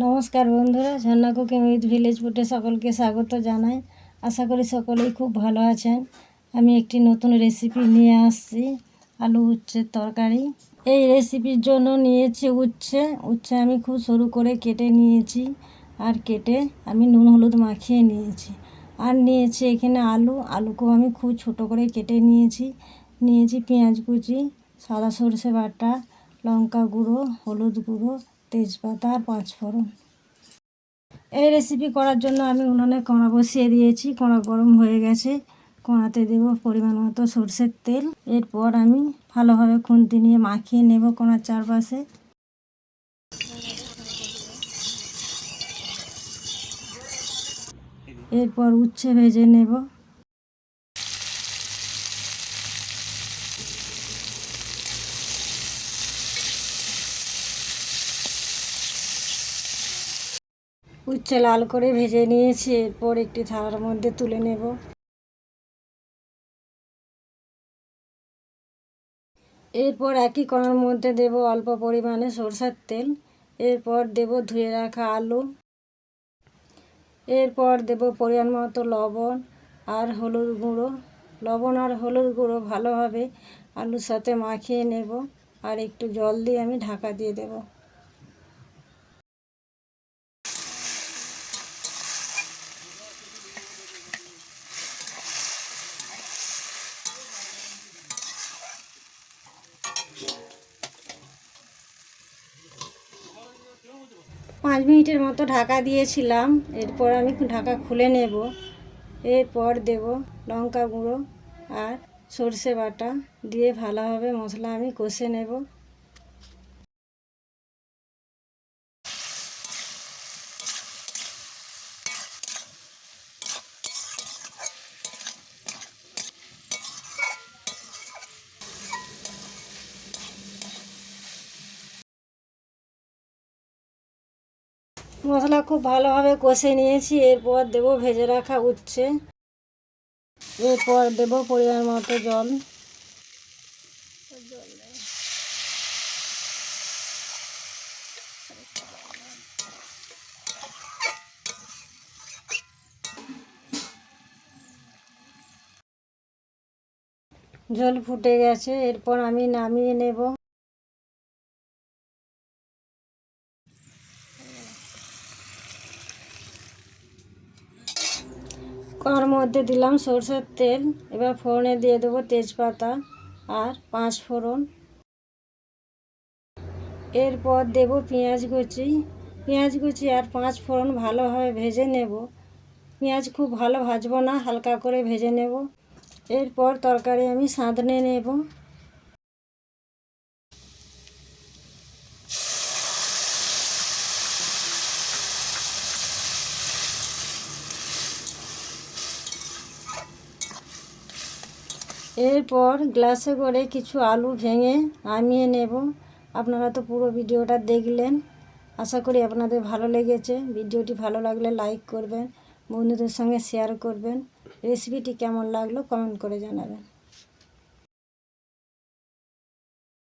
নমস্কার বন্ধুরা, ঝর্ণা cooking with village ফুডে সকলকে স্বাগত জানাই। আশা করি সকলেই খুব ভালো আছেন। আমি একটি নতুন রেসিপি নিয়ে আসছি, আলু উচ্ছের তরকারি। এই রেসিপির জন্য নিয়েছি উচ্ছে আমি খুব সরু করে কেটে নিয়েছি, আর কেটে আমি নুন হলুদ মাখিয়ে নিয়েছি। আর নিয়েছি এখানে আলুকেও আমি খুব ছোট করে কেটে নিয়েছি পেঁয়াজ কুচি, সাদা সরষে বাটা, লঙ্কা গুঁড়ো, হলুদ গুঁড়ো, তেজপাতা আর পাঁচফোড়ন। এই রেসিপি করার জন্য আমি উনুনে কড়া বসিয়ে দিয়েছি। কড়া গরম হয়ে গেছে। কড়াতে দেব পরিমাণ মতো সরষের তেল। এরপর আমি ভালোভাবে খুন্তি নিয়ে মাখিয়ে নেব কড়ার চারপাশে। এরপর উচ্ছে ভেজে নেব। উচ্ছে লাল করে ভেজে নিয়েছি। এরপর একটি থালার মধ্যে তুলে নেব। এরপর একই কড়ার মধ্যে দেব অল্প পরিমাণে সরষের তেল। এরপর দেব ধুয়ে রাখা আলু। এরপর দেব পরিমাণ মতো লবণ আর হলুদ গুঁড়ো। লবণ আর হলুদ গুঁড়ো ভালোভাবে আলুর সাথে মাখিয়ে নেব, আর একটু জল দিয়ে আমি ঢাকা দিয়ে দেব। 5 মিনিটের মতো ঢাকা দিয়েছিলাম। এরপর আমি ঢাকা খুলে নেব। এরপর দেব লঙ্কা গুঁড়ো আর সরষে বাটা দিয়ে ভালোভাবে মশলা আমি কষে নেব। মশলা খুব ভালোভাবে কষে নিয়েছি। এরপর দেব ভেজে রাখা উচ্ছে। এরপর দেব পরিমাণ মতো জল। জল ফুটে গেছে। এরপর আমি নামিয়ে নেব। কড়ার মধ্যে দিলাম সরষের তেল। এবার ফোড়নে দিয়ে দেবো তেজপাতা আর পাঁচফোড়ন। এরপর দেব পেঁয়াজ কুচি আর পাঁচফোড়ন ভালোভাবে ভেজে নেব। পেঁয়াজ খুব ভালো ভাজবো না, হালকা করে ভেজে নেব। এরপর তরকারি আমি সাঁতলে নেব। এরপর গ্লাসে করে কিছু আলু ভেঙে নামিয়ে নেব। আপনারা তো পুরো ভিডিওটা দেখলেন। আশা করি আপনাদের ভালো লেগেছে। ভিডিওটি ভালো লাগলে লাইক করবেন, বন্ধুদের সঙ্গে শেয়ার করবেন। রেসিপিটি কেমন লাগলো কমেন্ট করে জানাবেন।